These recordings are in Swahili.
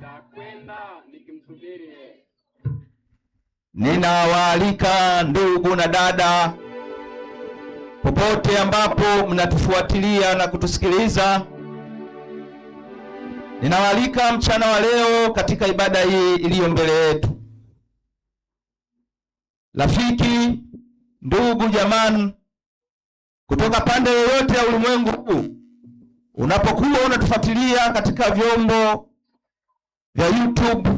nitakwenda nikimsubiri. Ninawaalika ndugu na dada popote ambapo mnatufuatilia na kutusikiliza, ninawaalika mchana wa leo katika ibada hii iliyo mbele yetu. Rafiki, ndugu, jamani, kutoka pande yoyote ya ulimwengu huu, unapokuwa unatufuatilia katika vyombo vya YouTube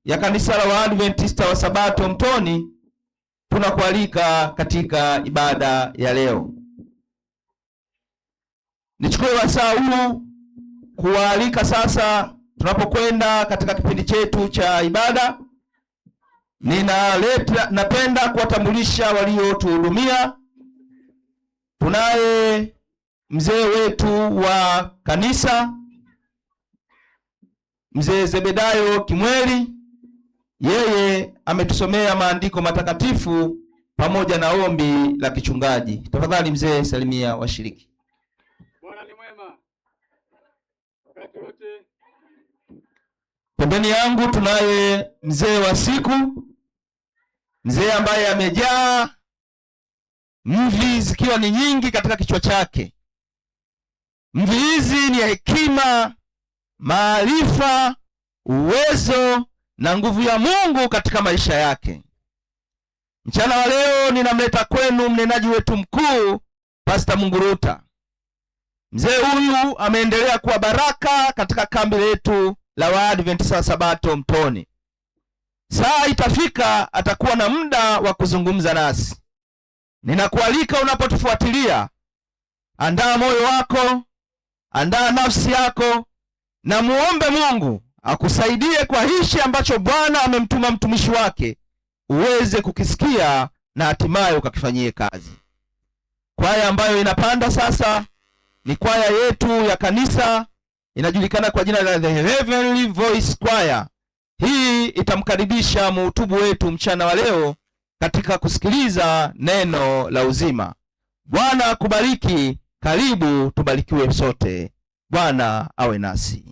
ya kanisa la Waadventista wa Sabato Mtoni, tunakualika katika ibada ya leo. Nichukue wasaa huu kuwaalika sasa, tunapokwenda katika kipindi chetu cha ibada, napenda kuwatambulisha waliotuhudumia. Tunaye mzee wetu wa kanisa, Mzee Zebedayo Kimweli. Yeye ametusomea maandiko matakatifu pamoja na ombi la kichungaji. Tafadhali mzee, salimia washiriki. Bwana ni mwema wakati wote. Pembeni yangu tunaye mzee wa siku, mzee ambaye amejaa mvi zikiwa ni nyingi katika kichwa chake. Mvi hizi ni hekima, maarifa, uwezo na nguvu ya Mungu katika maisha yake. Mchana wa leo ninamleta kwenu mnenaji wetu mkuu, Pastor Munguruta. Mzee huyu ameendelea kuwa baraka katika kambi letu la Waadventista wa Sabato Mtoni. Saa itafika atakuwa na muda wa kuzungumza nasi. Ninakualika unapotufuatilia, andaa moyo wako, andaa nafsi yako, na muombe Mungu akusaidie kwa hichi ambacho Bwana amemtuma mtumishi wake uweze kukisikia na hatimaye ukakifanyie kazi. Kwaya ambayo inapanda sasa ni kwaya yetu ya kanisa, inajulikana kwa jina la The Heavenly Voice Choir. Hii itamkaribisha mhutubu wetu mchana wa leo katika kusikiliza neno la uzima. Bwana kubariki. Karibu tubarikiwe sote. Bwana awe nasi.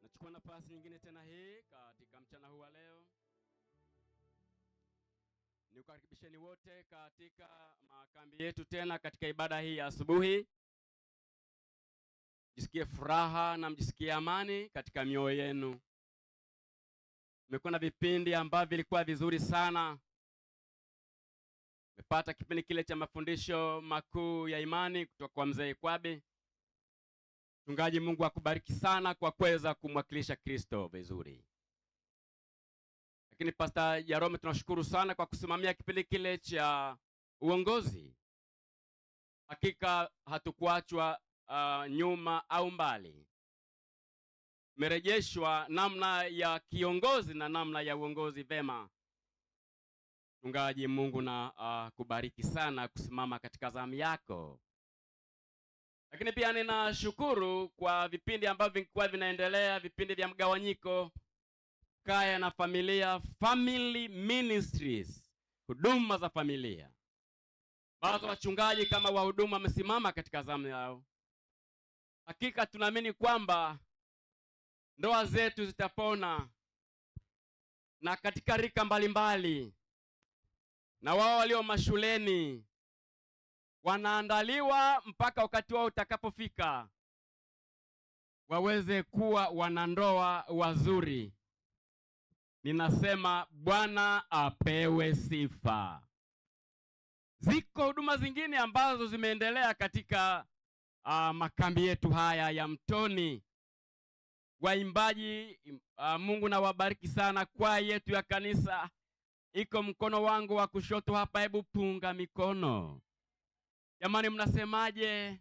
Nachukua nafasi nyingine tena hii katika mchana huu wa leo nikukaribisheni wote katika makambi yetu tena katika ibada hii ya asubuhi. Jisikie furaha na mjisikie amani katika mioyo yenu. Mmekuwa na vipindi ambavyo vilikuwa vizuri sana. Mmepata kipindi kile cha mafundisho makuu ya imani kutoka kwa Mzee Ikwabi. Mchungaji, Mungu akubariki sana kwa kuweza kumwakilisha Kristo vizuri. Lakini Pastor Jerome, tunashukuru sana kwa kusimamia kipindi kile cha uongozi. Hakika hatukuachwa nyuma au mbali. Merejeshwa namna ya kiongozi na namna ya uongozi vema. Mchungaji, Mungu na kubariki sana kusimama katika zamu yako. Lakini pia ninashukuru kwa vipindi ambavyo vilikuwa vinaendelea, vipindi vya mgawanyiko, kaya na familia, family ministries, huduma za familia. Baadhi wachungaji kama wahudumu wamesimama katika zamu yao. Hakika tunaamini kwamba ndoa zetu zitapona, na katika rika mbalimbali, na wao walio mashuleni wanaandaliwa mpaka wakati wao utakapofika waweze kuwa wanandoa wazuri. Ninasema Bwana apewe sifa. Ziko huduma zingine ambazo zimeendelea katika makambi yetu haya ya Mtoni. Waimbaji, Mungu na wabariki sana. Kwaya yetu ya kanisa iko mkono wangu wa kushoto hapa, hebu punga mikono. Jamani, mnasemaje?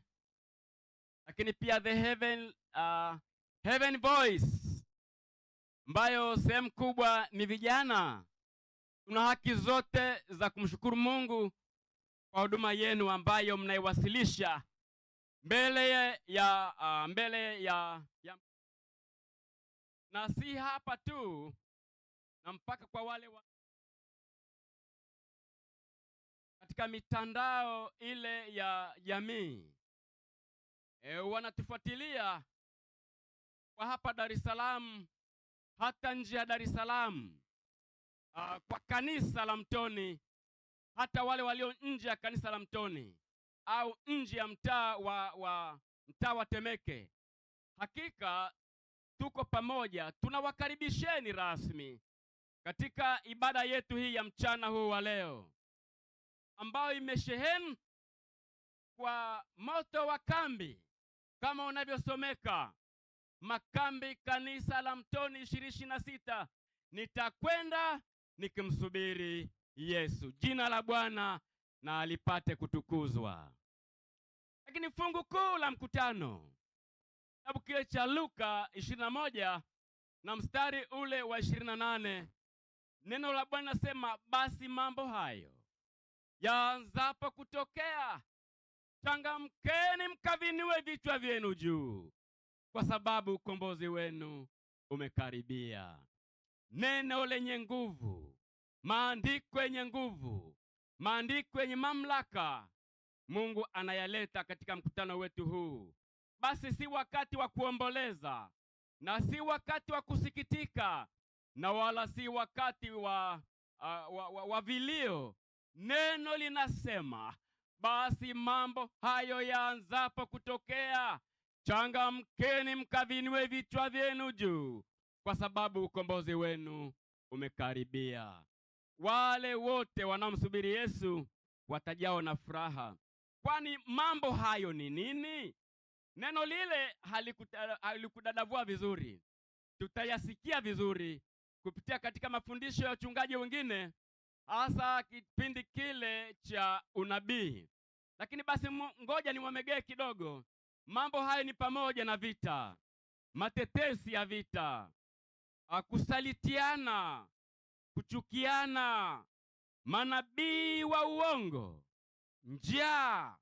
Lakini pia the Heaven Voice, ambayo sehemu kubwa ni vijana. Tuna haki zote za kumshukuru Mungu kwa huduma yenu ambayo mnaiwasilisha mbele ya na si hapa tu, na mpaka kwa wale katika mitandao ile ya jamii. Wanatufuatilia kwa hapa Dar es Salaam, hata nje ya Dar es Salaam, kwa kanisa la Mtoni, hata wale walio nje ya kanisa la Mtoni au nje ya mtaa wa Temeke. Hakika tuko pamoja, tunawakaribisheni rasmi katika ibada yetu hii ya mchana huu wa leo, ambayo imesheheni kwa moto wa kambi kama unavyosomeka, makambi kanisa la Mtoni 2026, nitakwenda nikimsubiri Yesu. Jina la Bwana na alipate kutukuzwa. Lakini fungu kuu la mkutano, kitabu kile cha Luka 21 na mstari ule wa 28, neno la Bwana nasema, basi mambo hayo yaanzapo kutokea, changamkeni mkavinue vichwa vyenu juu, kwa sababu ukombozi wenu umekaribia. Neno lenye nguvu, maandiko yenye nguvu, maandiko yenye mamlaka, Mungu anayaleta katika mkutano wetu huu. Basi si wakati wa kuomboleza, na si wakati wa kusikitika, na wala si wakati wa vilio. Neno linasema, basi mambo hayo yaanzapo kutokea, changamkeni mkavinue vichwa vyenu juu, kwa sababu ukombozi wenu umekaribia. Wale wote wanaomsubiri Yesu watajao na furaha. Kwani mambo hayo ni nini? Neno lile halikudadavua vizuri. Tutayasikia vizuri kupitia katika mafundisho ya wachungaji wengine, hasa kipindi kile cha unabii. Lakini basi ngoja niwamegee kidogo. Mambo hayo ni pamoja na vita, matetesi ya vita, kusalitiana, kuchukiana, manabii wa uongo, njaa,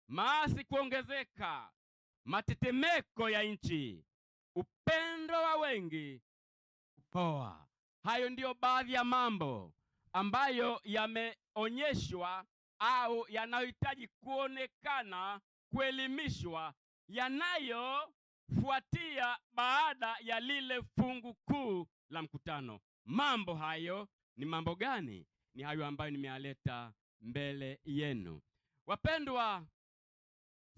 maasi kuongezeka, matetemeko ya nchi, upendo wa wengi kupoa. Hayo ndiyo baadhi ya mambo ambayo yameonyeshwa au yanayohitaji kuonekana, kuelimishwa, yanayofuatia baada ya lile fungu kuu la mkutano. Mambo hayo ni mambo gani? Ni hayo ambayo nimeyaleta mbele yenu. Wapendwa,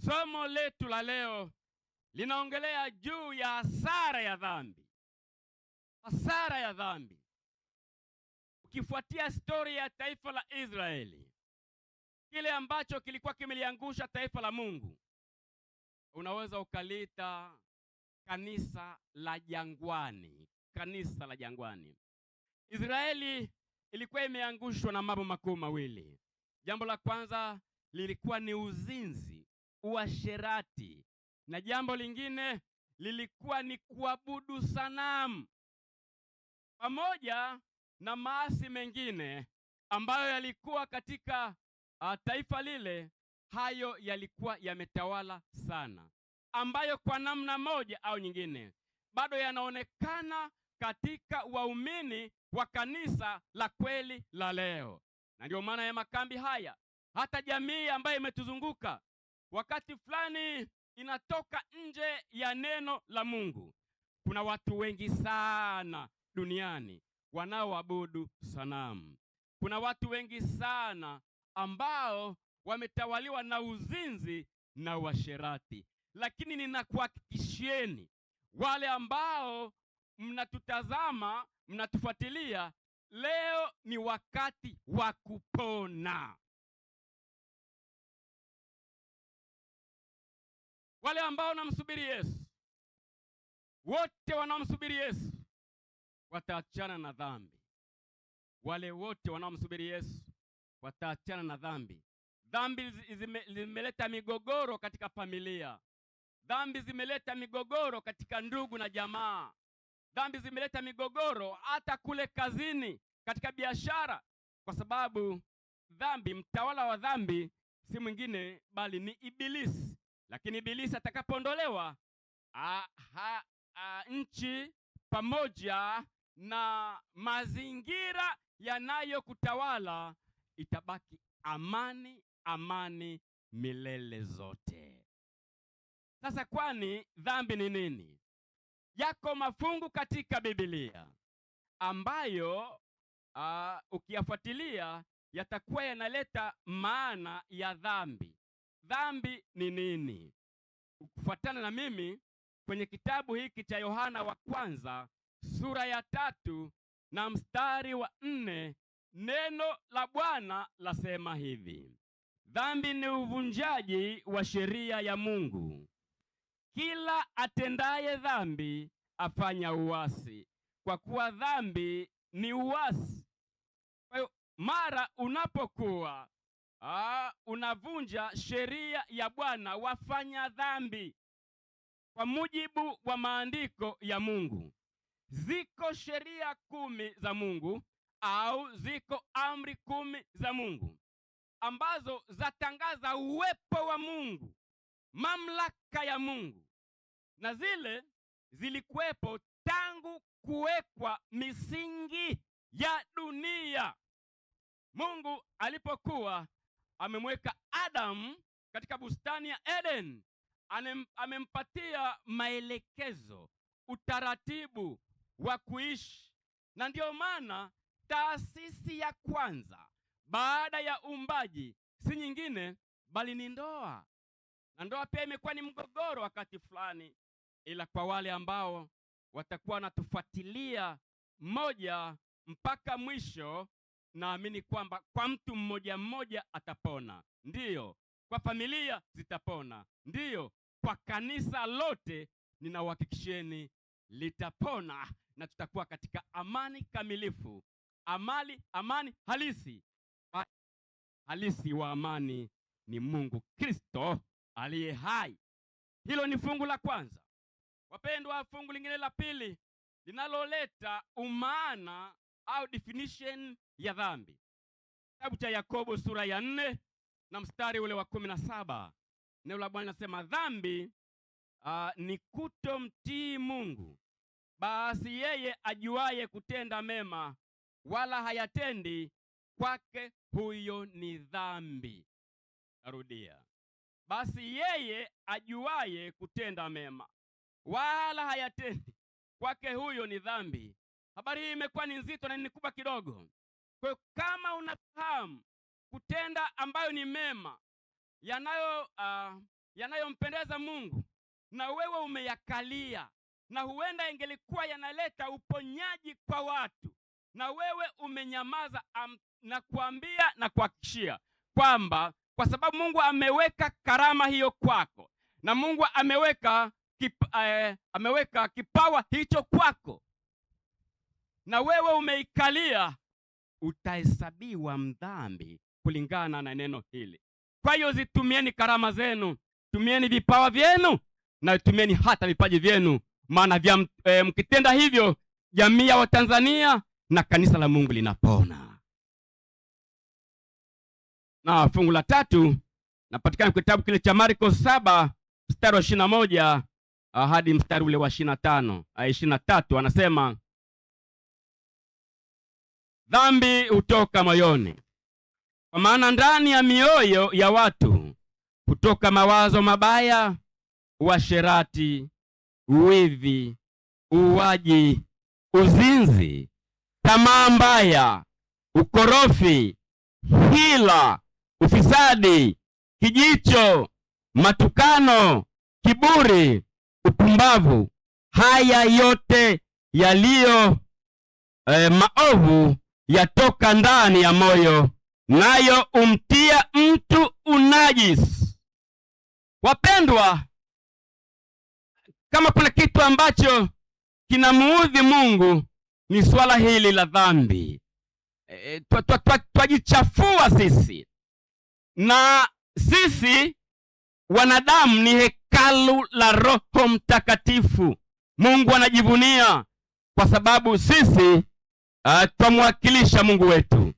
somo letu la leo linaongelea juu ya hasara ya dhambi. Hasara ya dhambi. Ukifuatia historia ya taifa la Israeli, kile ambacho kilikuwa kimeliangusha taifa la Mungu, unaweza ukaliita kanisa la jangwani. Kanisa la jangwani. Israeli ilikuwa imeangushwa na mambo makuu mawili. Jambo la kwanza lilikuwa ni uzinzi, uasherati, na jambo lingine lilikuwa ni kuabudu sanamu, pamoja na maasi mengine ambayo yalikuwa katika taifa lile. Hayo yalikuwa yametawala sana, ambayo kwa namna moja au nyingine bado yanaonekana katika waumini wa kanisa la kweli la leo. Na ndio maana ya makambi haya. Hata jamii ambayo imetuzunguka wakati fulani inatoka nje ya neno la Mungu. Kuna watu wengi sana duniani wanaoabudu sanamu. Kuna watu wengi sana ambao wametawaliwa na uzinzi na uasherati. Lakini ninakuhakikishieni, wale ambao mnatutazama, mnatufuatilia, leo ni wakati wa kupona. Wale ambao wanamsubiri Yesu, wote wanaomsubiri Yesu wataachana na dhambi. Wale wote wanaomsubiri Yesu wataachana na dhambi. Dhambi zimeleta migogoro katika familia. Dhambi zimeleta migogoro katika ndugu na jamaa. Dhambi zimeleta migogoro hata kule kazini, katika biashara, kwa sababu dhambi, mtawala wa dhambi si mwingine bali ni Ibilisi. Lakini Ibilisi atakapoondolewa, nchi pamoja na mazingira yanayokutawala itabaki amani, amani milele zote. Sasa kwani dhambi ni nini? Yako mafungu katika Biblia ambayo ukiyafuatilia yatakuwa yanaleta maana ya dhambi. Dhambi ni nini? Kufuatana na mimi kwenye kitabu hiki cha Yohana wa kwanza sura ya 3 na mstari wa 4, neno la Bwana lasema hivi: dhambi ni uvunjaji wa sheria ya Mungu. Kila atendaye dhambi afanya uasi, kwa kuwa dhambi ni uasi. Kwa hiyo mara unapokuwa unavunja sheria ya Bwana, wafanya dhambi. Kwa mujibu wa maandiko ya Mungu, ziko sheria 10 za Mungu au ziko amri 10 za Mungu ambazo zatangaza uwepo wa Mungu, mamlaka ya Mungu, na zile zilikuwepo tangu kuwekwa misingi ya dunia. Mungu alipokuwa amemweka Adamu katika bustani ya Eden, amempatia maelekezo, utaratibu wa kuishi. Na ndio maana taasisi ya kwanza baada ya uumbaji si nyingine bali ni ndoa. Na ndoa pia imekuwa ni mgogoro wakati fulani, ila kwa wale ambao watakuwa wanatufuatilia moja mpaka mwisho, naamini kwamba kwa mtu mmoja mmoja atapona. Ndiyo, kwa familia zitapona. Ndiyo, kwa kanisa lote ninawahakikishieni litapona, na tutakuwa katika amani kamilifu, amani halisi. Halisi wa amani ni Mungu Kristo aliye hai. Hilo ni fungu la kwanza. Wapendwa, fungu lingine la pili linaloleta umaana au definition ya dhambi, kitabu cha Yakobo sura ya 4 na mstari ule wa 17. Neno la Bwana linasema dhambi ni kutomtii Mungu. Basi yeye ajuaye kutenda mema wala hayatendi, kwake huyo ni dhambi. Narudia, basi yeye ajuaye kutenda mema wala hayatendi, kwake huyo ni dhambi. Habari hii imekuwa ni nzito na ni kubwa kidogo. Kwa hiyo kama unafahamu kutenda ambayo ni mema, yanayompendeza Mungu, na wewe umeyakalia, na huenda ingelikuwa yanaleta uponyaji kwa watu, na wewe umenyamaza, na kuambia na kuhakikishia kwamba kwa sababu Mungu ameweka karama hiyo kwako, na Mungu ameweka kipawa hicho kwako, na wewe umeikalia, utahesabiwa mdhambi kulingana na neno hili. Kwa hiyo zitumieni karama zenu, tumieni vipawa vyenu, na tumieni hata vipaji vyenu, maana mkitenda hivyo jamii ya Watanzania na kanisa la Mungu linapona. Na fungu la 3 napatikana kitabu kile cha Marko 7 mstari wa 21 hadi mstari ule wa 23, anasema dhambi hutoka moyoni, kwa maana ndani ya mioyo ya watu hutoka mawazo mabaya, uasherati, uwivi, uuaji, uzinzi, tamaa mbaya, ukorofi, hila, ufisadi, kijicho, matukano, kiburi, upumbavu. Haya yote yaliyo maovu yatoka ndani ya moyo, nayo umtia mtu unajisi. Wapendwa, kama kuna kitu ambacho kinamuudhi Mungu ni swala hili la dhambi. Twajichafua sisi, na sisi wanadamu ni hekalu la Roho Mtakatifu. Mungu anajivunia kwa sababu sisi twamwakilisha Mungu wetu.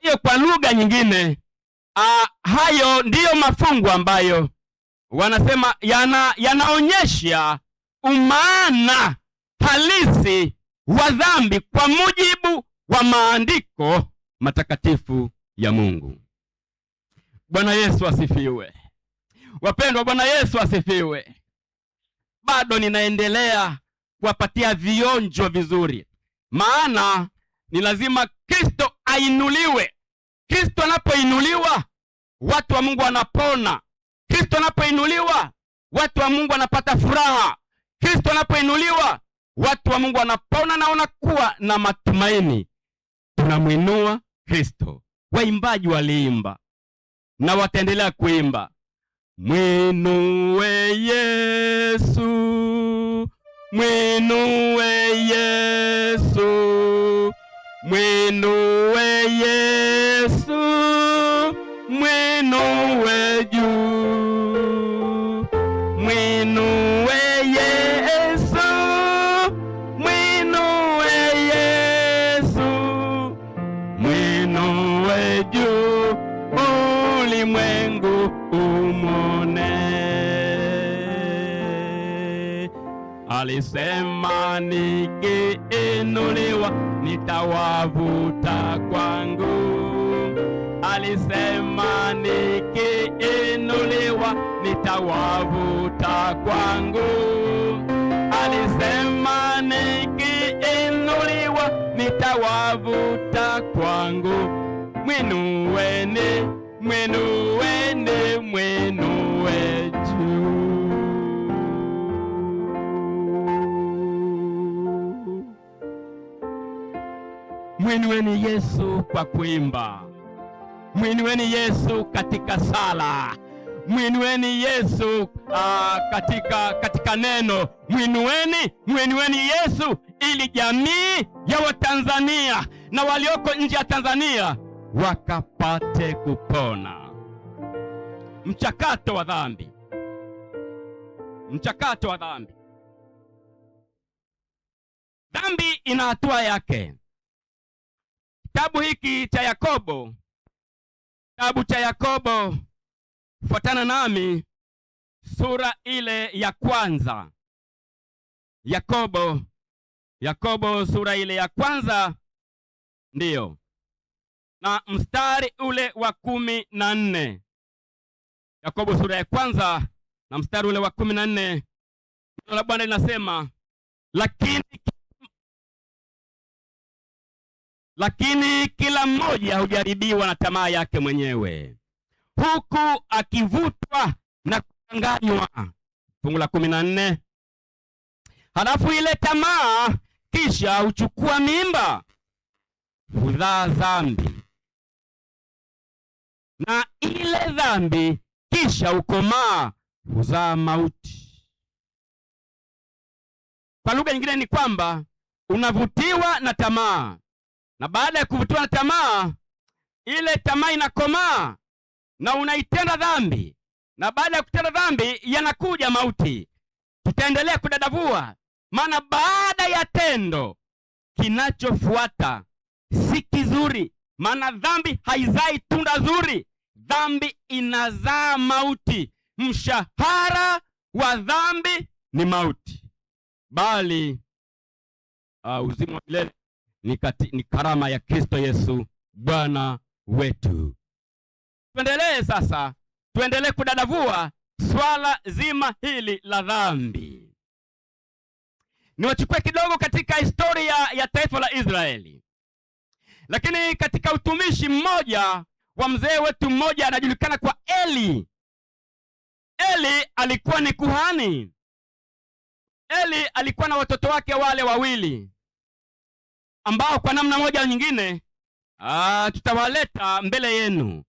Hiyo kwa lugha nyingine, hayo ndiyo mafungu ambayo wanasema yanaonyesha umaana halisi wa dhambi kwa mujibu wa maandiko matakatifu ya Mungu. Bwana Yesu asifiwe. Wapendwa, Bwana Yesu asifiwe. Bado ninaendelea kuwapatia vionjo vizuri, maana ni lazima Kristo ainuliwe. Kristo anapoinuliwa, watu wa Mungu wanapona. Kristo anapoinuliwa, watu wa Mungu wanapata furaha. Kristo anapoinuliwa, watu wa Mungu wanapona na wanakuwa na matumaini. Tunamwinua Kristo. Waimbaji waliimba na wataendelea kuimba, mwinue Yesu, mwinue Yesu, mwinue Yesu, mwinue juu, mwinue Yesu, mwinue Yesu, mwinue juu, ulimwengu umone. Alisema nikiinuliwa nitawavuta kwangu. Alisema nikiinuliwa nitawavuta kwangu. Alisema nikiinuliwa nitawavuta kwangu. Mwinueni, mwinueni, mwinuwe juu. Mwinueni Yesu kwa kuimba. Mwinueni Yesu katika sala. Mwinueni Yesu katika neno. Mwinueni Yesu ili jamii ya Watanzania na walioko nje ya Tanzania wakapate kupona. Mchakato wa dhambi. Mchakato wa dhambi. Dhambi ina hatua yake. Kitabu hiki cha Yakobo, kitabu cha Yakobo, fuatana nami sura ile ya kwanza. Yakobo sura ile ya kwanza, ndiyo, na mstari ule wa 14. Yakobo sura ya kwanza na mstari ule wa 14, neno la Bwana linasema, lakini kila mmoja hujaribiwa na tamaa yake mwenyewe, huku akivutwa na kudanganywa. Fungu la 14, halafu ile tamaa kisha huchukua mimba, huzaa dhambi, na ile dhambi kisha ukomaa huzaa mauti. Kwa lugha nyingine ni kwamba unavutiwa na tamaa, na baada ya kuvutiwa na tamaa, ile tamaa inakomaa na unaitenda dhambi, na baada ya kutenda dhambi yanakuja mauti. Tutaendelea kudadavua, maana baada ya tendo kinachofuata si kizuri, maana dhambi haizai tunda zuri, dhambi inazaa mauti. Mshahara wa dhambi ni mauti, bali uzima wa milele ni karama ya Kristo Yesu Bwana wetu. Tuendelee sasa, tuendelee kudadavua swala zima hili la dhambi. Niwachukue kidogo katika historia ya taifa la Israeli. Lakini katika utumishi mmoja wa mzee wetu mmoja anajulikana kwa Eli. Eli alikuwa ni kuhani. Eli alikuwa na watoto wake wale wawili ambao kwa namna moja au nyingine tutawaleta mbele yenu.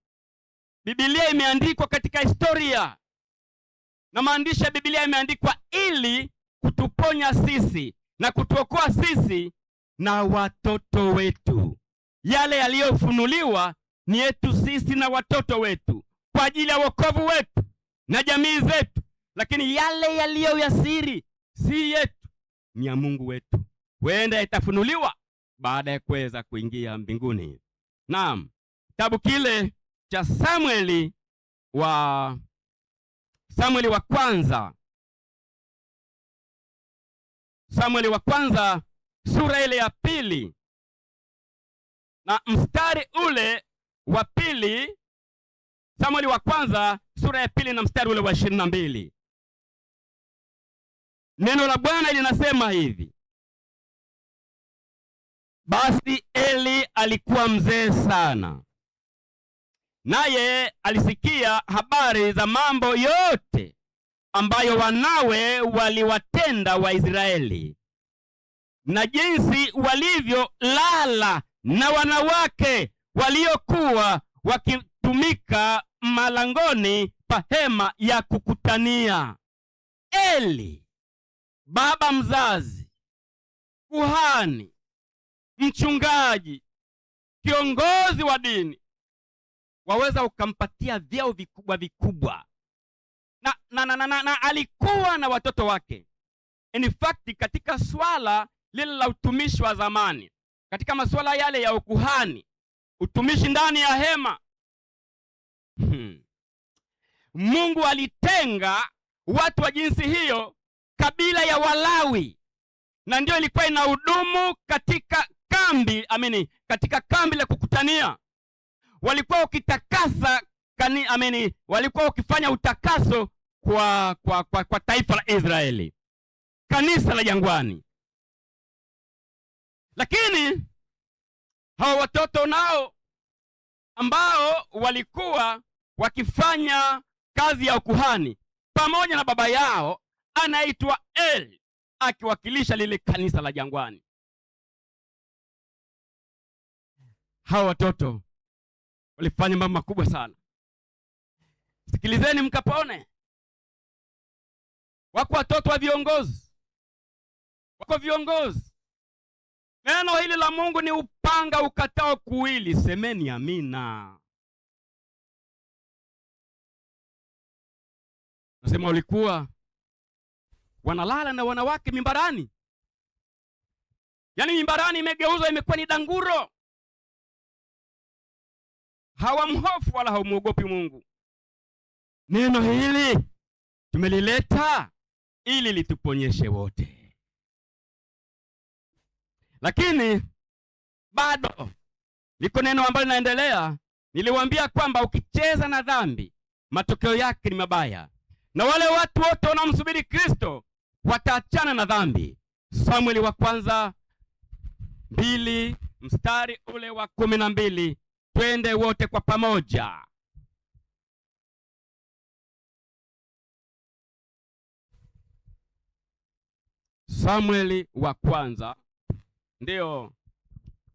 Biblia imeandikwa katika historia, na maandishi ya Biblia imeandikwa ili kutuponya sisi na kutuokoa sisi na watoto wetu. Yale yaliyofunuliwa ni yetu sisi na watoto wetu kwa ajili ya wokovu wetu na jamii zetu, lakini yale yaliyo ya siri si yetu, ni ya Mungu wetu. Huenda itafunuliwa baada ya kuweza kuingia mbinguni. Naam, kitabu kile cha Samueli wa kwanza sura ile ya 2 na mstari ule wa 2. Samueli wa kwanza sura ya 2 na mstari ule wa 22. Neno la Bwana linasema hivi: basi Eli alikuwa mzee sana, naye alisikia habari za mambo yote ambayo wanawe waliwatenda Waisraeli, na jinsi walivyolala na wanawake waliokuwa wakitumika malangoni pa hema ya kukutania. Eli, baba mzazi, kuhani, mchungaji, kiongozi wa dini, waweza ukampatia vyeo vikubwa vikubwa, na alikuwa na watoto wake. In fact, katika swala lile la utumishi wa zamani, katika masuala yale ya ukuhani, utumishi ndani ya hema, Mungu alitenga watu wa jinsi hiyo, kabila ya Walawi, na ndio ilikuwa inahudumu katika kambi la kukutania. Walikuwa ukitakasa walikuwa ukifanya utakaso kwa taifa la Israeli, kanisa la jangwani. Lakini hawa watoto nao ambao walikuwa wakifanya kazi ya ukuhani pamoja na baba yao anaitwa Eli, akiwakilisha lile kanisa la jangwani. Hawa watoto walifanya mambo makubwa sana. Sikilizeni mkapone. Wako watoto wa viongozi, wako viongozi. Neno hili la Mungu ni upanga ukatao kuwili. Semeni amina. Nasema walikuwa wanalala na wanawake mimbarani. Yaani mimbarani imegeuzwa, imekuwa ni danguro. Hawamhofu wala haumuogopi Mungu. Neno hili tumelileta ili lituponyeshe wote. Lakini bado liko neno ambalo linaendelea. Niliwaambia kwamba ukicheza na dhambi matokeo yake ni mabaya, na wale watu wote wanaomsubiri Kristo wataachana na dhambi. Samueli wa kwanza 2 mstari ule wa 12. Twende wote kwa pamoja. Samueli wa kwanza, ndio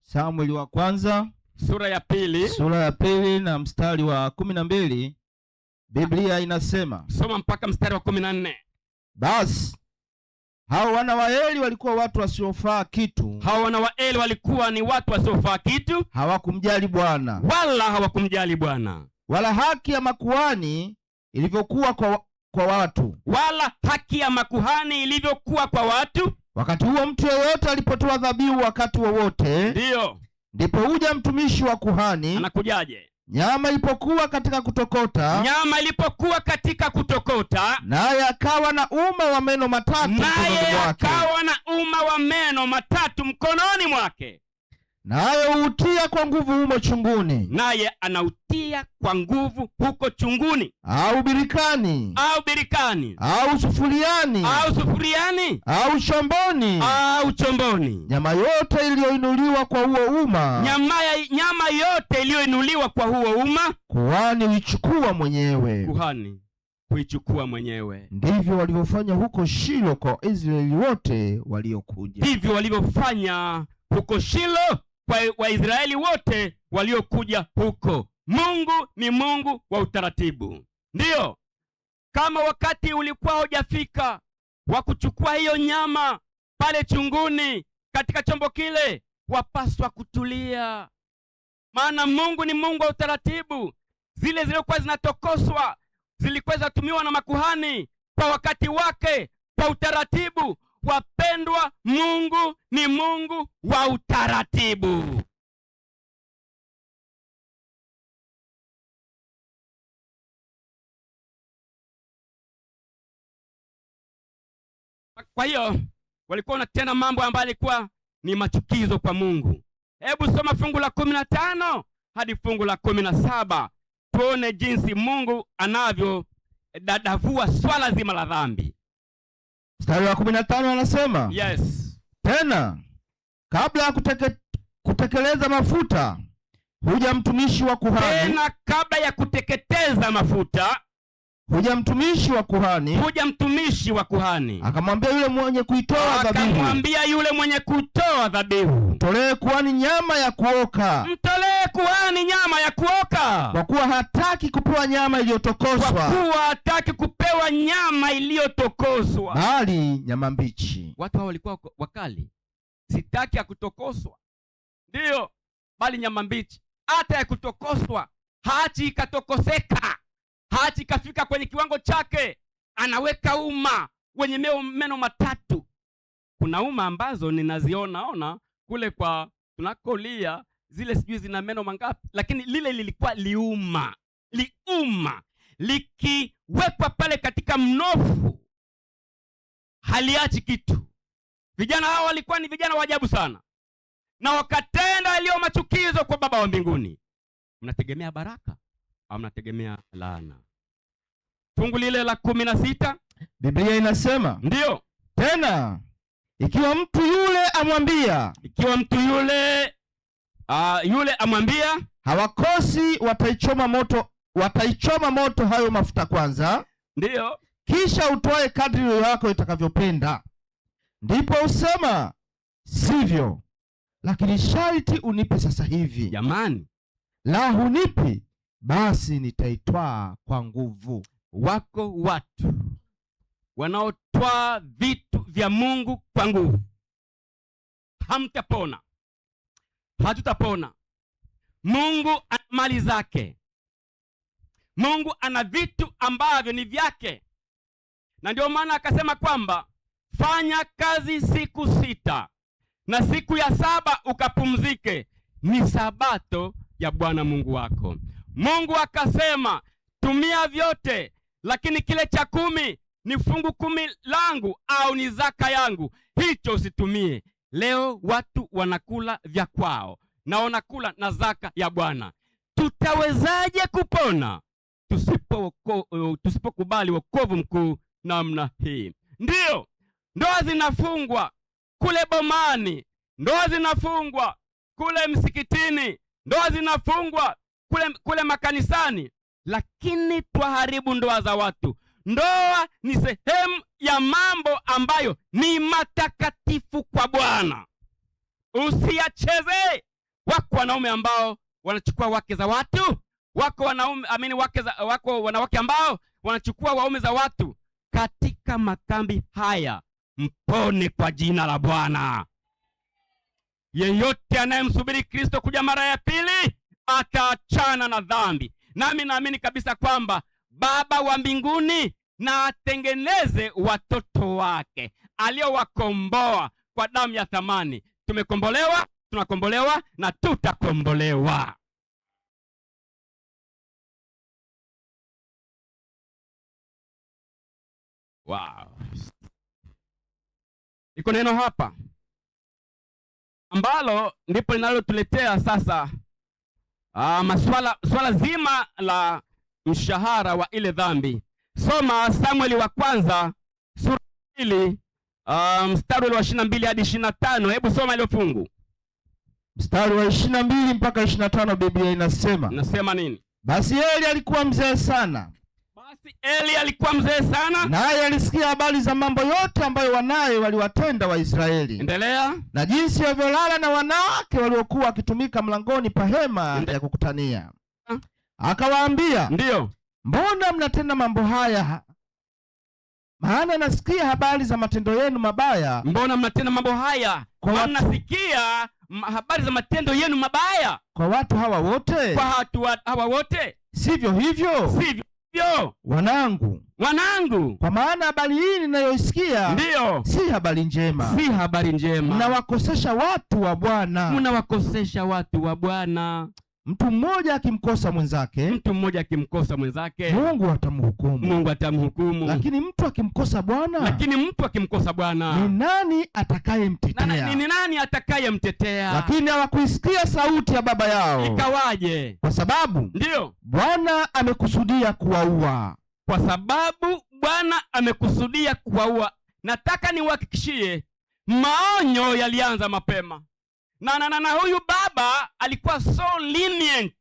Samueli wa kwanza sura ya 2 na mstari wa 12. Biblia inasema, soma mpaka mstari wa 14. basi hao wana wa Eli walikuwa watu wasiofaa kitu. Hao wana wa Eli walikuwa ni watu wasiofaa kitu, hawakumjali Bwana, wala hawakumjali Bwana, wala haki ya makuhani ilivyokuwa kwa watu, wala haki ya makuhani ilivyokuwa kwa watu. Wakati huo mtu yeyote alipotoa dhabihu wakati wowote, ndipo huja mtumishi wa kuhani. Anakujaje? Nyama ilipokuwa katika kutokota, naye akawa na uma wa meno matatu mkononi mwake, naye huutia kwa nguvu humo chunguni, naye anautia kwa nguvu huko chunguni, au birikani, au sufuriani, au chomboni. Nyama yote iliyoinuliwa kwa huo uma, kuhani huichukua mwenyewe. Ndivyo walivyofanya huko Shilo kwa Israeli wote waliokuja. Ndivyo walivyofanya huko Shilo kwa Waisraeli wote waliokuja huko. Mungu ni Mungu wa utaratibu. Ndiyo, kama wakati ulikuwa hujafika wa kuchukua hiyo nyama pale chunguni katika chombo kile, wapaswa kutulia, maana Mungu ni Mungu wa utaratibu. Zile zilikuwa zinatokoswa zilikuwa zinatumiwa na makuhani kwa wakati wake, kwa utaratibu. Wapendwa, Mungu ni Mungu wa utaratibu. Kwa hiyo walikuwa wanatenda mambo ambayo yalikuwa ni machukizo kwa Mungu. Hebu soma fungu la 15 hadi fungu la 17 tuone jinsi Mungu anavyo dadavua swala zima la dhambi. Mstari wa 15 anasema, yes, tena kabla ya kutekeleza mafuta huja mtumishi wa kuhani. Tena kabla ya kuteketeza mafuta huja mtumishi wa kuhani. Akamwambia yule mwenye kuitoa dhabihu, mtolee kuhani nyama ya kuoka. Kwa kuwa hataki kupewa nyama iliyotokoswa, bali nyama mbichi. Watu hao walikuwa wakali. Sitaki ya kutokoswa, ndiyo, bali nyama mbichi. Hata ya kutokoswa haachi ikatokoseka, haachi ikafika kwenye kiwango chake. Anaweka uma wenye meno matatu. Kuna uma ambazo ninaziona kule kwa tunakolia, zile sijui zina meno mangapi, lakini lile lilikuwa liuma likiwekwa pale katika mnofu, haliachi kitu. Vijana hao walikuwa ni vijana wa ajabu sana, na wakatenda yaliyo machukizo kwa Baba wa mbinguni. Mnategemea baraka au mnategemea laana? Fungu lile la 16 Biblia inasema, ndiyo, tena ikiwa mtu yule amwambia, hawakosi wataichoma moto hayo mafuta kwanza, ndiyo, kisha utoe kadri roho yako itakavyopenda. Ndipo usema, sivyo, lakini sharti unipe sasa hivi. Jamani, la hunipi, basi nitaitwaa kwa nguvu. Wako watu wanaotwaa vitu vya Mungu kwa nguvu. Hamtapona, hatutapona. Mungu ana mali zake, Mungu ana vitu ambavyo ni vyake, na ndio maana akasema kwamba fanya kazi siku 6 na siku ya 7 ukapumzike, ni sabato ya Bwana Mungu wako. Mungu akasema tumia vyote, lakini kile cha 10 ni fungu 10 langu au ni zaka yangu, hicho usitumie. Leo watu wanakula vya kwao na wanakula na zaka ya Bwana. Tutawezaje kupona tusipokubali wokovu mkuu namna hii? Ndiyo, ndoa zinafungwa kule bomani, ndoa zinafungwa kule msikitini, ndoa zinafungwa kule makanisani, lakini twaharibu ndoa za watu. Ndoa ni sehemu ya mambo ambayo ni matakatifu kwa Bwana. Usiyacheze. Wako wanaume ambao wanachukua wake za watu wako wanawake ambao wanachukua waume za watu. Katika makambi haya mpone kwa jina la Bwana. Yeyote anayemsubiri Kristo kuja mara ya pili ataachana na dhambi. Nami naamini kabisa kwamba Baba wa mbinguni na atengeneze watoto wake aliowakomboa kwa damu ya thamani. Tumekombolewa, tunakombolewa na tutakombolewa. Wow. Iko neno hapa ambalo ndipo linalotuletea sasa swala zima la mshahara wa ile dhambi. Soma Samueli wa kwanza sura 2 mstari wa 22 hadi 25. Hebu soma ile fungu. Mstari wa 22 mpaka 25, Biblia inasema nini? Basi Eli alikuwa mzee sana. Naye alisikia habari za mambo yote ambayo wanaye waliwatenda Waisraeli. Endelea. Na jinsi walivyolala na wanawake waliokuwa wakitumika mlangoni pa hema ya kukutania. Akawaambia, ndiyo, mbona mnatenda mambo haya? Maana nasikia habari za matendo yenu mabaya. Mbona mnatenda mambo haya? Nasikia habari za matendo yenu mabaya. Kwa watu hawa wote? Kwa watu hawa wote. Sivyo hivyo? Wanangu, kwa maana habari hii ninayoisikia ndiyo si habari njema. Mnawakosesha watu wa Bwana. Mtu mmoja akimkosa mwenzake, Mungu atamhukumu. Lakini mtu akimkosa Bwana, ni nani atakayemtetea? Lakini hawakuisikia sauti ya baba yao. Ikawaje? Kwa sababu ndiyo Bwana amekusudia kuwaua. Nataka niwahakikishie, maonyo yalianza mapema. Na huyu baba alikuwa so lenient.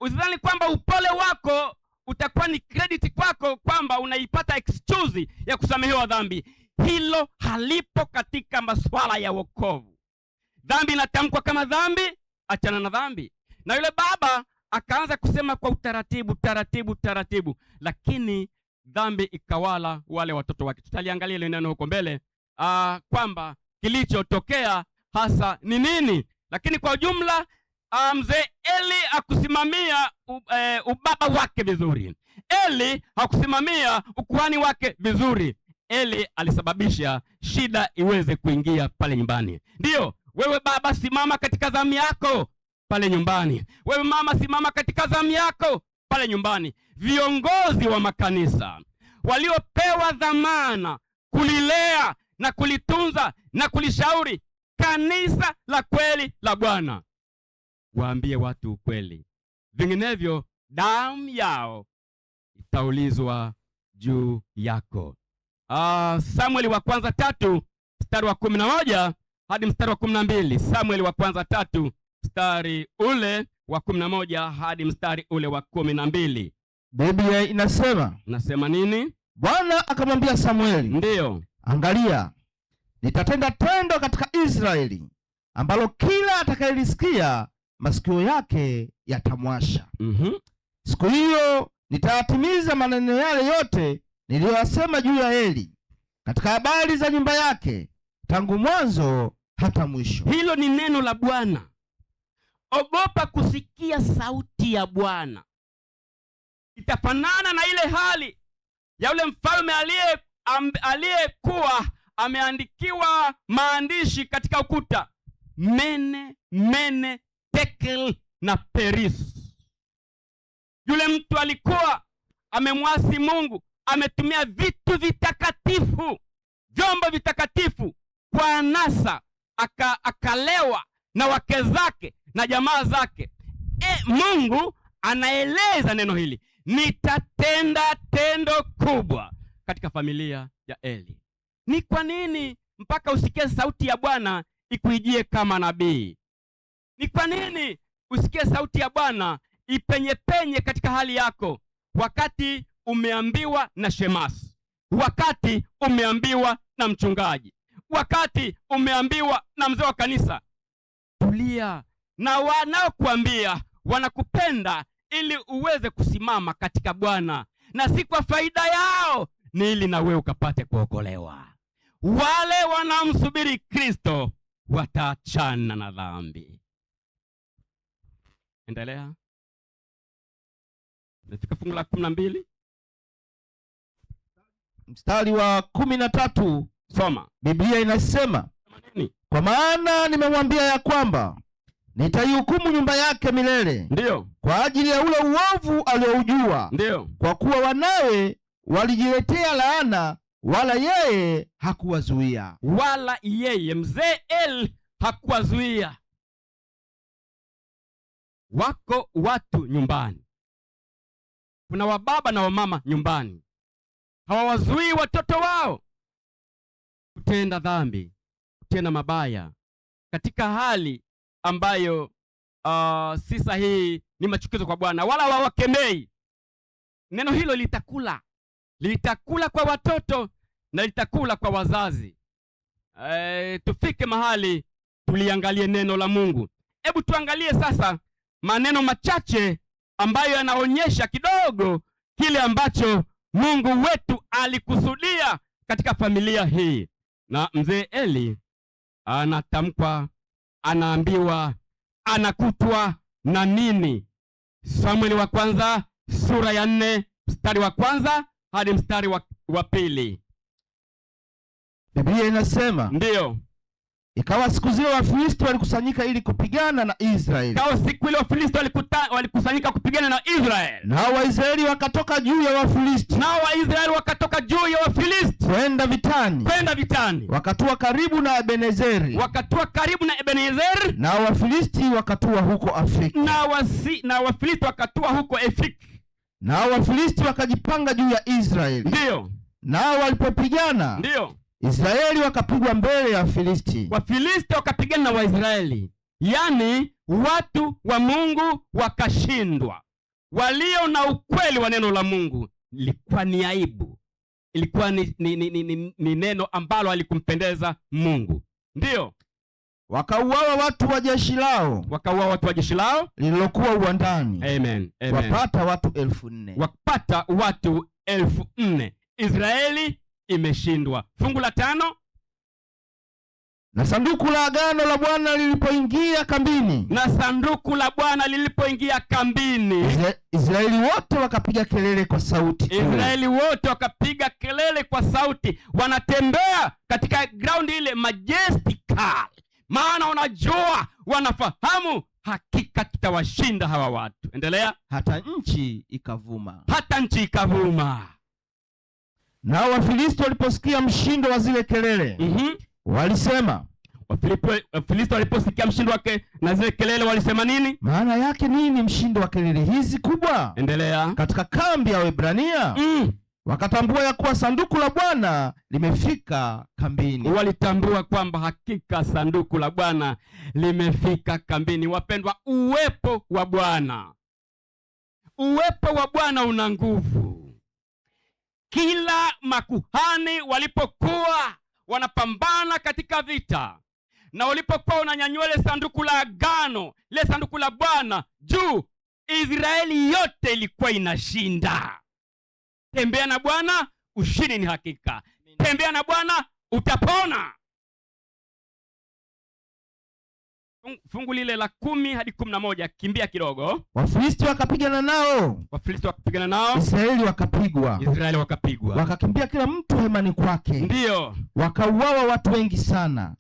Usidhani kwamba upole wako utakuwa ni credit kwako, kwamba unaipata excuse ya kusamehewa dhambi. Hilo halipo katika masuala ya wokovu. Dhambi inatamkwa kama dhambi, achana na dhambi. Na yule baba akaanza kusema kwa taratibu, lakini dhambi ikawala wale watoto wake. Tutaliangalia ile neno huko mbele, kwamba kilichotokea hasa ni nini. Lakini kwa ujumla, mzee Eli hakusimamia ubaba wake vizuri. Eli hakusimamia ukuhani wake vizuri. Eli alisababisha shida iweze kuingia pale nyumbani. Ndiyo, wewe baba, simama katika zamu yako pale nyumbani. Wewe mama, simama katika zamu yako pale nyumbani. Viongozi wa makanisa waliopewa dhamana kulilea na kulitunza na kulishauri kanisa la kweli la Bwana, waambie watu ukweli, vinginevyo damu yao itaulizwa juu yako. Samueli wa kwanza 3 mstari wa 11 hadi mstari wa 12. Samueli wa kwanza 3 mstari ule wa 11 hadi mstari ule wa 12. Biblia inasema nini? Bwana akamwambia Samueli, ndiyo, angalia, nitatenda tendo katika Israeli ambalo kila atakayelisikia masikio yake yatamwasha. Siku hiyo nitayatimiza maneno yale yote niliyoyasema juu ya Eli katika habari za nyumba yake tangu mwanzo hata mwisho. Hilo ni neno la Bwana. Ogopa kusikia sauti ya Bwana. Itafanana na ile hali ya yule mfalme aliyekuwa ameandikiwa maandishi katika ukuta, Mene, Tekel na Peris. Yule mtu alikuwa amemwasi Mungu, ametumia vitu vitakatifu, vyombo vitakatifu kwa anasa, akalewa na wake zake na jamaa zake. Mungu anaeleza neno hili, nitatenda tendo kubwa katika familia ya Eli. Ni kwa nini mpaka usikie sauti ya Bwana ikuijie kama nabii? Ni kwa nini usikie sauti ya Bwana ipenye katika hali yako, wakati umeambiwa na shemasi, wakati umeambiwa na mchungaji, wakati umeambiwa na mzee wa kanisa? Tulia, na wanaokuambia wanakupenda ili uweze kusimama katika Bwana, na si kwa faida yao, ni ili na wewe ukapate kuokolewa. Wale wanamsubiri Kristo wataachana na dhambi. Endelea. Nafika fungu la 12. Mstari wa 13. Soma. Biblia inasema, kwa maana nimemwambia ya kwamba nitaihukumu nyumba yake milele. Ndiyo. Kwa ajili ya ule uovu alioujua. Ndiyo. Kwa kuwa wanawe walijiletea laana, wala yeye hakuwazuia. Wala yeye mzee Eli hakuwazuia. Wako watu nyumbani, kuna wababa na wamama nyumbani, hawawazuii watoto wao kutenda dhambi, kutenda mabaya katika hali ambayo si sahihi, ni machukizo kwa Bwana, wala hawakemei. Neno hilo litakula kwa watoto na litakula kwa wazazi. Tufike mahali tuliangalie neno la Mungu. Hebu tuangalie sasa maneno machache ambayo yanaonyesha kidogo kile ambacho Mungu wetu alikusudia katika familia hii. Na mzee Eli anatamkwa, anaambiwa, anakutwa na nini? Samueli wa kwanza sura ya 4 mstari wa kwanza hadi mstari wa pili. Biblia inasema, ndiyo, ikawa siku zile Wafilisti walikusanyika ili kupigana na Israeli. Ikawa siku ile Wafilisti walikusanyika kupigana na Israeli. Nao Waisraeli wakatoka juu ya Wafilisti. Kwenda vitani. Wakatua karibu na Ebenezeri. Nao Wafilisti wakatua huko Afiki. Na Wafilisti wakatua huko Afiki. Nao Wafilisti wakajipanga juu ya Israeli. Ndiyo. Nao walipopigana, ndiyo, Israeli wakapigwa mbele ya Wafilisti. Wafilisti wakapigana na Waisraeli, yaani watu wa Mungu wakashindwa. Walio na ukweli wa neno la Mungu, ilikuwa ni aibu, ilikuwa ni neno ambalo alikumpendeza Mungu. Ndiyo. Wakauawa watu wa jeshi lao lililokuwa uwandani. Amen. Wapata watu 4,000. Israeli imeshindwa. Fungu la 5. Na sanduku la agano la Bwana lilipoingia kambini. Israeli wote wakapiga kelele kwa sauti. Wanatembea katika ground ile majestical. Maana wanafahamu hakika tutawashinda hawa watu. Endelea. Hata nchi ikavuma. Nao Wafilisti waliposikia mshindo wa zile kelele, walisema, Wafilisti waliposikia mshindo wake na zile kelele walisema nini? Maana yake nini mshindo wa kelele hizi kubwa? Endelea. Katika kambi ya Waebrania. Wakatambua ya kuwa sanduku la Bwana limefika kambini. Walitambua kwamba hakika sanduku la Bwana limefika kambini. Wapendwa, uwepo wa Bwana una nguvu. Kila makuhani walipokuwa wanapambana katika vita, na walipokuwa wananyanyua ile sanduku la agano, ile sanduku la Bwana juu, Israeli yote ilikuwa inashinda. Tembea na Bwana, ushindi ni hakika. Tembea na Bwana, utapona. Fungu lile la 10 hadi 11, kimbia kidogo. Wafilisti wakapigana nao. Israeli wakapigwa. Wakakimbia kila mtu hemani kwake. Ndiyo. Wakauawa watu wengi sana.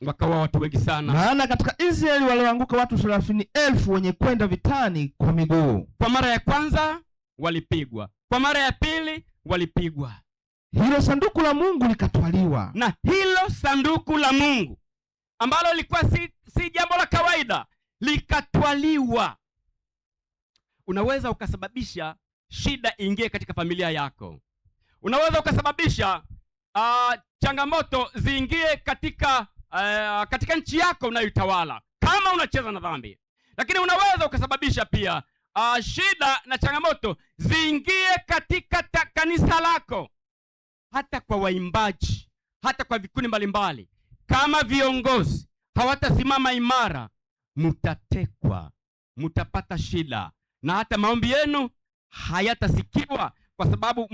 Maana katika Israeli walioanguka watu 30,000 wenye kwenda vitani kwa miguu. Kwa mara ya kwanza walipigwa. Kwa mara ya pili walipigwa. Hilo sanduku la Mungu likatwaliwa. Na hilo sanduku la Mungu ambalo lilikuwa si jambo la kawaida, likatwaliwa. Unaweza ukasababisha shida ingie katika familia yako. Unaweza ukasababisha changamoto ziingie katika nchi yako unayoitawala kama unacheza na dhambi. Lakini unaweza ukasababisha pia shida na changamoto ziingie katika kanisa lako, hata kwa waimbaji, hata kwa vikundi mbalimbali. Kama viongozi hawatasimama imara, mutatekwa, mtapata shida, na hata maombi yenu hayatasikiwa, kwa sababu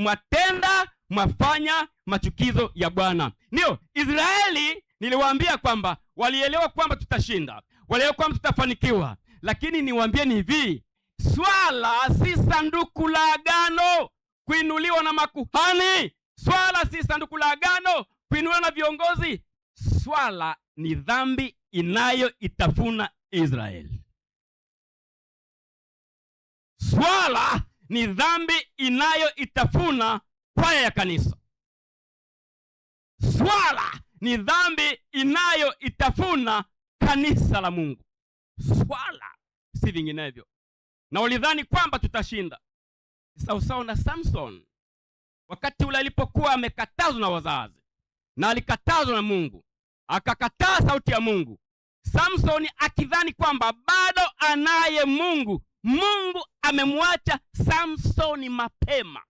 mwafanya machukizo ya Bwana. Ndio Israeli, niliwaambia kwamba walielewa kwamba tutashinda, walielewa kwamba tutafanikiwa, lakini niwaambieni hivi, swala si sanduku la agano kuinuliwa na makuhani, swala si sanduku la agano kuinuliwa na viongozi. Swala ni dhambi inayoitafuna Israeli. Swala ni dhambi inayoitafuna kwaya ya kanisa. Swala ni dhambi inayoitafuna kanisa la Mungu. Swala si vinginevyo. Na walidhani kwamba tutashinda. Sawasawa na Samson, wakati ule alipokuwa amekatazwa na wazazi na alikatazwa na Mungu, akakataa sauti ya Mungu. Samson akidhani kwamba bado anaye Mungu, Mungu amemwacha Samson mapema.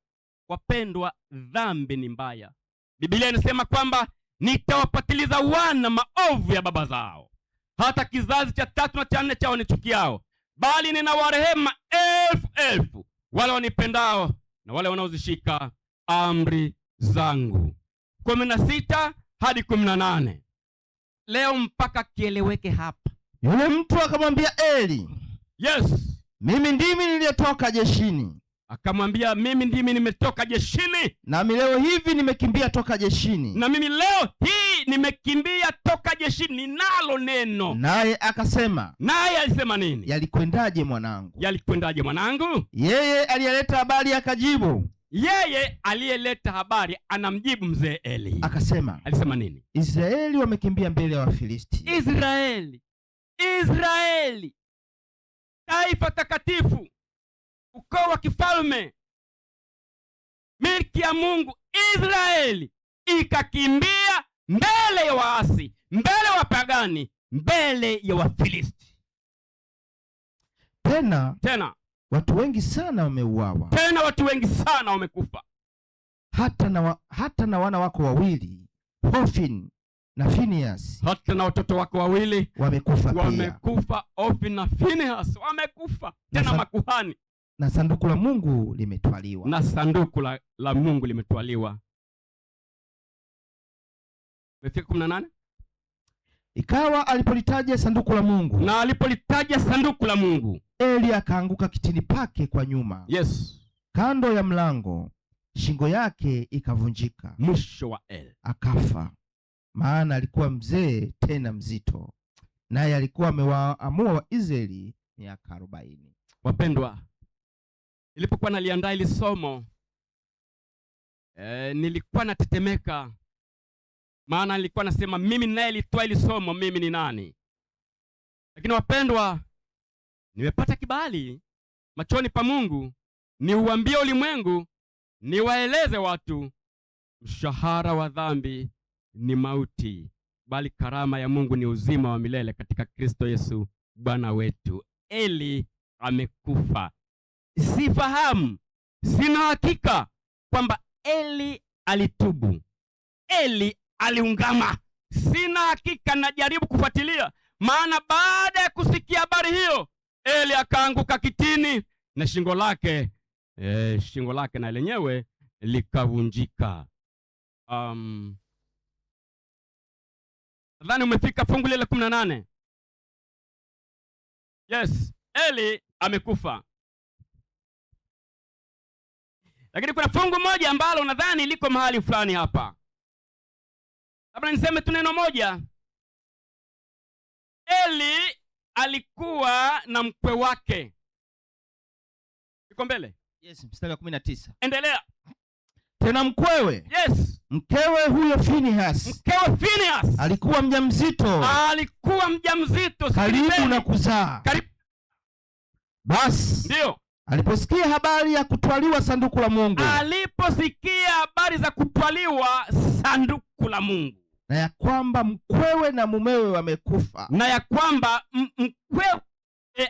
Wapendwa, dhambi ni mbaya. Biblia inasema kwamba nitawapatiliza wana maovu ya baba zao, hata kizazi cha 3 na cha 4 chao nichukiao, bali ninawarehema elfu wale wanipendao na wale wanaozishika amri zangu. 16 hadi 18. Leo mpaka kieleweke hapa. Yule mtu akamwambia Eli, yes, mimi ndimi niliyetoka jeshini. Akamwambia, mimi ndimi nimetoka jeshini, nami leo hivi nimekimbia toka jeshini. Na mimi leo hii nimekimbia toka jeshini, ninalo neno. Naye akasema, naye alisema nini? Yalikwendaje mwanangu? Yalikwendaje mwanangu? Yeye aliyeleta habari akajibu. Yeye aliyeleta habari anamjibu mzee Eli. Akasema, alisema nini? Israeli wamekimbia mbele ya Wafilisti. Israeli, taifa takatifu, ukoo wa kifalme, milki ya Mungu. Israeli ikakimbia mbele ya waasi, mbele ya wapagani, mbele ya Wafilisti. Tena watu wengi sana wameuawa. Tena watu wengi sana wamekufa. Hata na wana wako wawili, Hofni na Finehasi, hata na watoto wako wawili wamekufa pia. Wamekufa, Hofni na Finehasi wamekufa. Tena makuhani. Na sanduku la Mungu limetwaliwa. Na sanduku la Mungu limetwaliwa. Mefika 18. Ikawa alipolitaja sanduku la Mungu, na alipolitaja sanduku la Mungu, Eli akaanguka kitini pake kwa nyuma, yes, kando ya mlango, shingo yake ikavunjika. Mwisho wa Eli. Akafa, maana alikuwa mzee tena mzito, naye alikuwa amewaamua Waisraeli miaka 40. Wapendwa, nilipokuwa naliandaa hili somo, nilikuwa natetemeka, maana nilikuwa nasema mimi naye nilitoa hili somo, mimi ni nani? Lakini wapendwa, nimepata kibali machoni pa Mungu, niuambie ulimwengu, niwaeleze watu, mshahara wa dhambi ni mauti, bali karama ya Mungu ni uzima wa milele katika Kristo Yesu Bwana wetu. Eli amekufa. Sifahamu, sina hakika kwamba Eli alitubu, Eli aliungama. Sina hakika, najaribu kufuatilia, maana baada ya kusikia habari hiyo, Eli akaanguka kitini na shingo lake na lenyewe likavunjika. Nadhani umefika fungu lile 18. Yes, Eli amekufa. Lakini kuna fungu moja ambalo nadhani liko mahali fulani hapa. Labda niseme tu neno moja. Eli alikuwa na mkwe wake. Iko mbele? Yes, mstari wa 19. Endelea. Tena mkwewe, yes, mkewe huyo Finehasi, mkewe Finehasi alikuwa mjamzito. Karibu na kuzaa. Basi ndio aliposikia habari ya kutwaliwa sanduku la Mungu, aliposikia habari za kutwaliwa sanduku la Mungu, na ya kwamba mkwewe na mumewe wamekufa, na ya kwamba mkwewe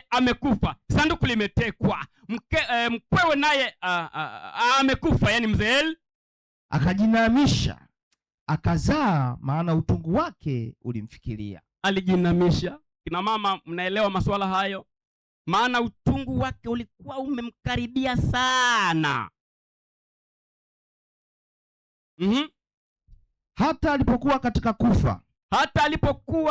amekufa, sanduku limetekwa, mkwewe naye amekufa, yani mzee Eli, akajinamisha akazaa, maana utungu wake ulimfikiria. Alijinamisha. Kina mama, mnaelewa masuala hayo? maana utungu wake ulikuwa umemkaribia sana. Hata alipokuwa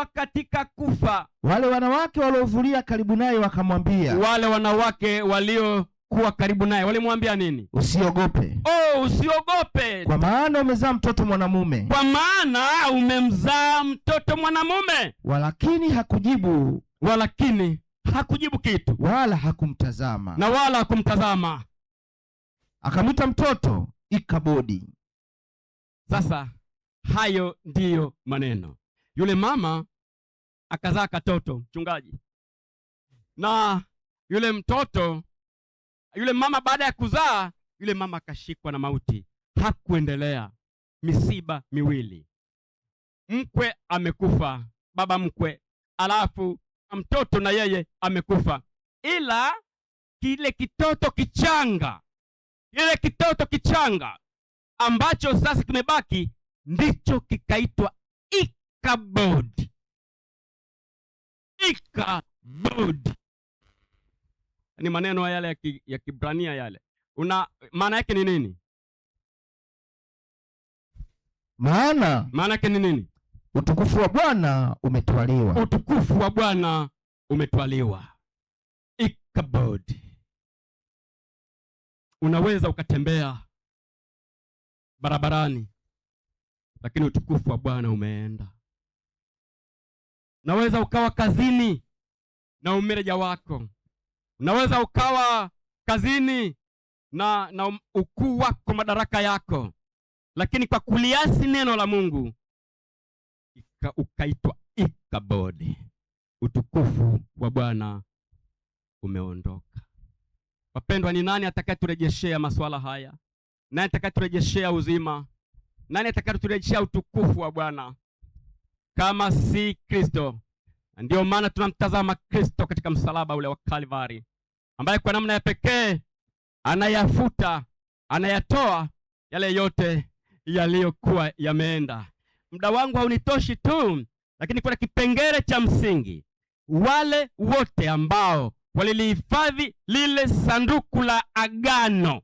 katika kufa, wale wanawake waliovulia karibu naye wakamwambia, wale wanawake waliokuwa karibu naye walimwambia nini? Usiogope. Usiogope, kwa maana umezaa mtoto mwanamume. Kwa maana umemzaa mtoto mwanamume. Walakini hakujibu kitu, wala hakumtazama. Akamwita mtoto Ikabodi. Sasa hayo ndiyo maneno. Yule mama akazaa katoto, mchungaji. Na yule mama baada ya kuzaa, yule mama akashikwa na mauti. Hakuendelea, misiba miwili. Mkwe amekufa, baba mkwe, alafu mtoto na yeye amekufa. Ila kile kitoto kichanga ambacho sasa kimebaki ndicho kikaitwa Ikabodi. Ni maneno yale ya Kibrania yale. Maana yake ni nini? Maana yake ni nini? Utukufu wa Bwana umetwaliwa. Ikabodi. Unaweza ukatembea barabarani, lakini utukufu wa Bwana umeenda. Unaweza ukawa kazini na umereja wako. Unaweza ukawa kazini na ukuu wako, madaraka yako, lakini kwa kuliasi neno la Mungu ukaitwa Ikabodi. Utukufu wa Bwana umeondoka. Wapendwa, ni nani atakayeturejeshea masuala haya? Nani atakayeturejeshea uzima? Nani atakayeturejeshea utukufu wa Bwana kama si Kristo? Ndio maana tunamtazama Kristo katika msalaba ule wa Kalvari, ambaye kwa namna ya pekee anayafuta, anayatoa yale yote yaliyokuwa yameenda. Muda wangu haunitoshi tu, lakini kuna kipengele cha msingi. Wale wote ambao walilihifadhi lile sanduku la agano,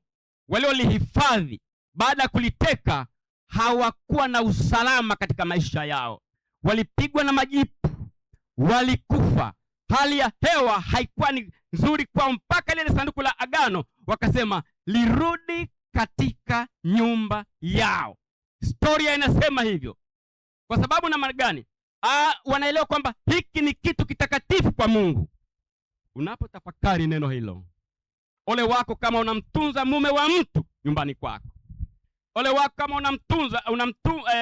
waliolihifadhi baada ya kuliteka, hawakuwa na usalama katika maisha yao. Walipigwa na majipu, walikufa. Hali ya hewa haikuwa ni nzuri kwao, mpaka lile sanduku la agano wakasema lirudi katika nyumba yao. Historia inasema hivyo. Kwa sababu na maana gani? Wanaelewa kwamba hiki ni kitu kitakatifu kwa Mungu. Unapotafakari neno hilo, ole wako kama unamtunza mume wa mtu nyumbani kwako. Ole wako kama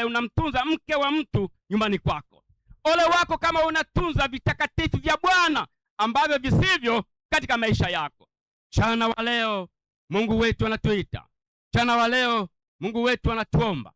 unamtunza mke wa mtu nyumbani kwako. Ole wako kama unatunza vitakatifu vya Bwana ambavyo visivyo katika maisha yako. Mchana wa leo Mungu wetu anatuita. Mchana wa leo Mungu wetu anatuomba.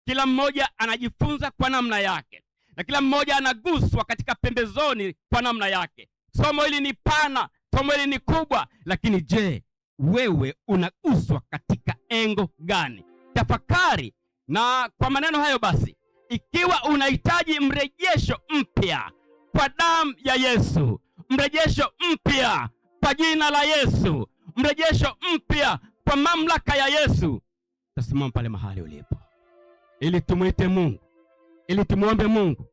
Kila mmoja anajifunza kwa namna yake, na kila mmoja anaguswa katika pembezoni kwa namna yake. Somo hili ni pana, somo hili ni kubwa, lakini je, wewe unaguswa katika engo gani? Tafakari. Na kwa maneno hayo basi, ikiwa unahitaji mrejesho mpya kwa damu ya Yesu, mrejesho mpya kwa jina la Yesu, mrejesho mpya kwa mamlaka ya Yesu, tasimama pale mahali ulipo, ili tumuite Mungu, ili tumuombe Mungu.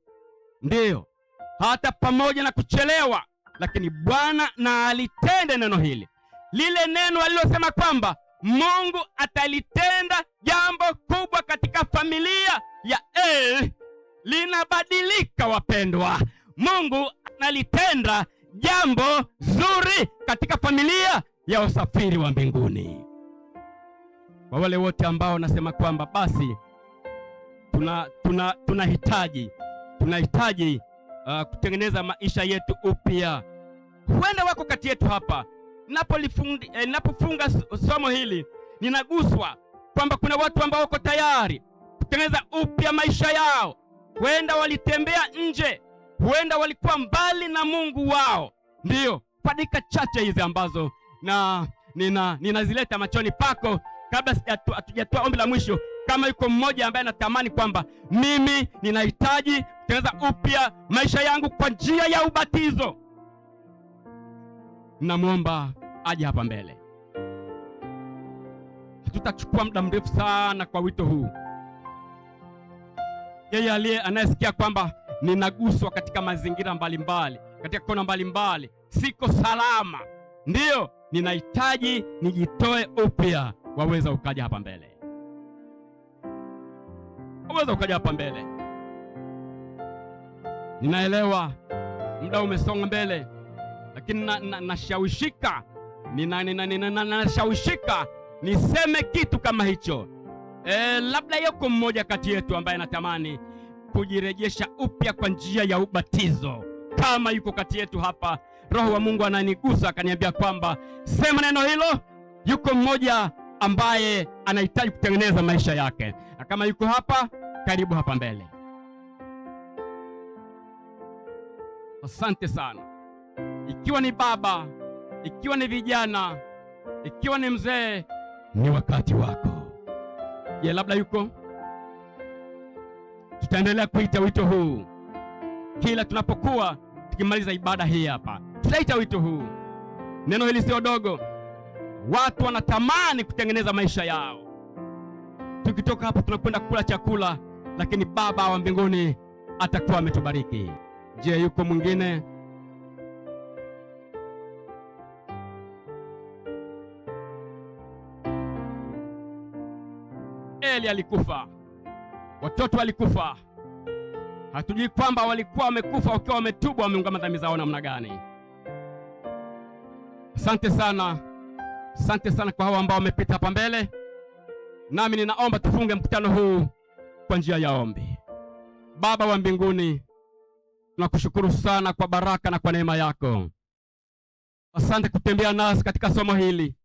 Ndiyo, hata pamoja na kuchelewa, lakini Bwana na alitende neno hili. Lile neno alilosema kwamba Mungu atalitenda jambo kubwa katika familia ya linabadilika, wapendwa. Mungu analitenda jambo zuri katika familia ya usafiri wa mbinguni. Kwa wale wote ambao nasema kwamba basi tunahitaji kutengeneza maisha yetu upya. Huenda wako kati yetu hapa, ninapofunga somo hili ninaguswa kwamba kuna watu ambao wako tayari kutengeneza upya maisha yao. Huenda walitembea nje, huenda walikuwa mbali na Mungu wao. Ndiyo, kwa dakika chache hizi ambazo ninazileta machoni pako, kabla hatujatoa ombi la mwisho, kama yuko mmoja ambaye anatamani kwamba mimi ninahitaji kutengeneza upya maisha yangu kwa njia ya ubatizo, namwomba aje hapa mbele. Hatutachukua muda mrefu sana kwa wito huu. Yeye anayesikia kwamba ninaguswa katika mazingira mbalimbali, katika kona mbalimbali, siko salama, ndiyo ninahitaji nijitoe upya, waweza ukaja hapa mbele. Waweza ukaja hapa mbele. Ninaelewa muda umesonga mbele, lakini nashawishika nashawishika niseme kitu kama hicho. Labda yuko mmoja kati yetu ambaye anatamani kujirejesha upya kwa njia ya ubatizo. Kama yuko kati yetu hapa, Roho wa Mungu ananigusa akaniambia kwamba sema neno hilo. Yuko mmoja ambaye anahitaji kutengeneza maisha yake, na kama yuko hapa, karibu hapa mbele. Asante sana. Ikiwa ni baba, ikiwa ni vijana, ikiwa ni mzee, ni wakati wako. Je, labda yuko? Tutaendelea kuita wito huu kila tunapokuwa tukimaliza ibada hii hapa. Tutaita wito huu. Neno hili sio dogo. Watu wanatamani kutengeneza maisha yao. Tukitoka hapa tunakwenda kula chakula, lakini Baba wa mbinguni atakuwa ametubariki. Je, yuko mwingine? Eli alikufa, watoto walikufa. Hatujui kwamba walikuwa wamekufa wakiwa wametubu, wameungama dhambi zao namna gani. Asante sana, asante sana kwa hao ambao wamepita hapa mbele. Nami ninaomba tufunge mkutano huu kwa njia ya ombi. Baba wa mbinguni, tunakushukuru sana kwa baraka na kwa neema yako. Asante kutembea nasi katika somo hili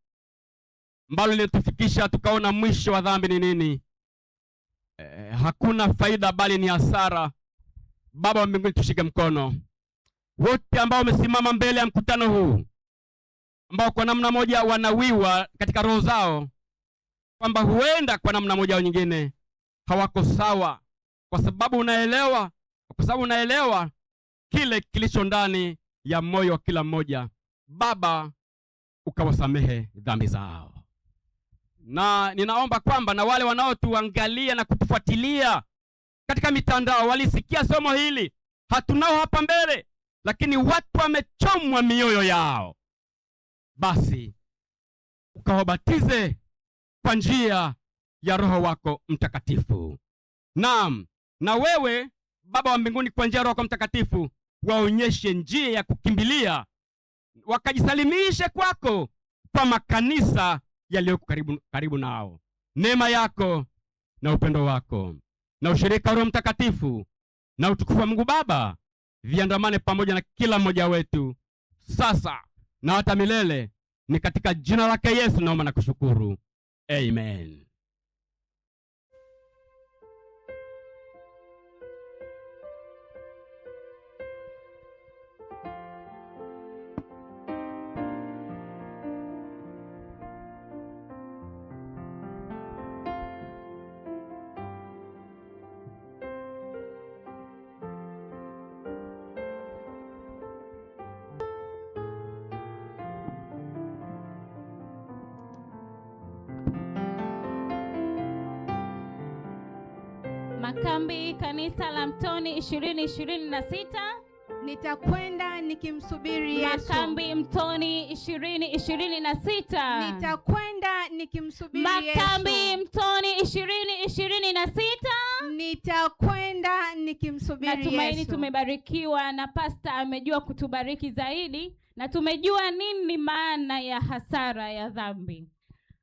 ambalo linatufikisha tukaona mwisho wa dhambi ni nini. Hakuna faida bali ni hasara. Baba wa mbinguni, tushike mkono wote ambao wamesimama mbele ya mkutano huu, ambao kwa namna moja wanawiwa katika roho zao kwamba huenda kwa namna moja au nyingine hawako sawa, kwa sababu unaelewa kile kilicho ndani ya moyo wa kila mmoja. Baba, ukawasamehe dhambi zao. Na ninaomba kwamba na wale wanaotuangalia na kutufuatilia katika mitandao walisikia somo hili, hatunao hapa mbele, lakini watu wamechomwa mioyo yao. Basi ukawabatize kwa njia ya Roho wako Mtakatifu. Naam, na wewe Baba wa mbinguni, kwa njia ya Roho wako Mtakatifu waonyeshe njia ya kukimbilia, wakajisalimishe kwako kwa makanisa yaliyoko karibu nao. Neema yako na upendo wako na ushirika wa Roho Mtakatifu na utukufu wa Mungu Baba viandamane pamoja na kila mmoja wetu sasa na hata milele. Ni katika jina lake Yesu naomba na kushukuru. Amen. Makambi Kanisa la Mtoni 2026. Nitakwenda nikimsubiri Yesu. Makambi Mtoni 2026. Nitakwenda nikimsubiri Yesu. Makambi Mtoni 2026. Nitakwenda nikimsubiri Yesu. Natumaini tumebarikiwa na Pastor amejua kutubariki zaidi na tumejua nini maana ya hasara ya dhambi.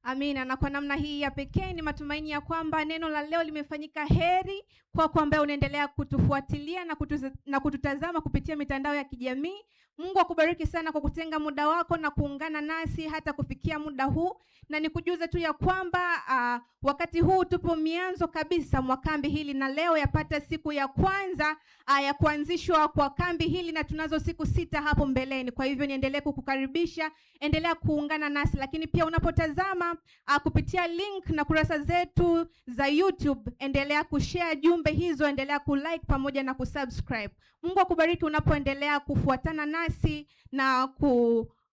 Amina. Na kwa namna hii ya pekee ni matumaini ya kwamba neno la leo limefanyika heri kwako ambaye unaendelea kutufuatilia na kututazama kupitia mitandao ya kijamii. Mungu akubariki sana kwa kutenga muda wako na kuungana nasi hata kufikia muda huu. Na nikujuze tu ya kwamba wakati huu tupo mianzo kabisa mwa kambi hili, na leo yapata siku ya kwanza ya kuanzishwa kwa kambi hili, na tunazo siku 6 hapo mbeleni. Kwa hivyo niendelee kukukaribisha, endelea kuungana nasi, lakini pia unapotazama kupitia link na kurasa zetu za YouTube, endelea kushare jumbe hizo, endelea kulike pamoja na kusubscribe. Mungu akubariki unapoendelea kufuatana nasi na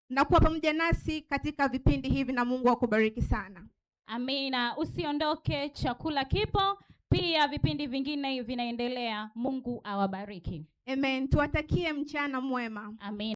na kuwa pamoja nasi katika vipindi hivi, na Mungu akubariki sana. Amina. Usiondoke, chakula kipo, pia vipindi vingine vinaendelea. Mungu awabariki. Amen. Tuwatakie mchana mwema. Amina.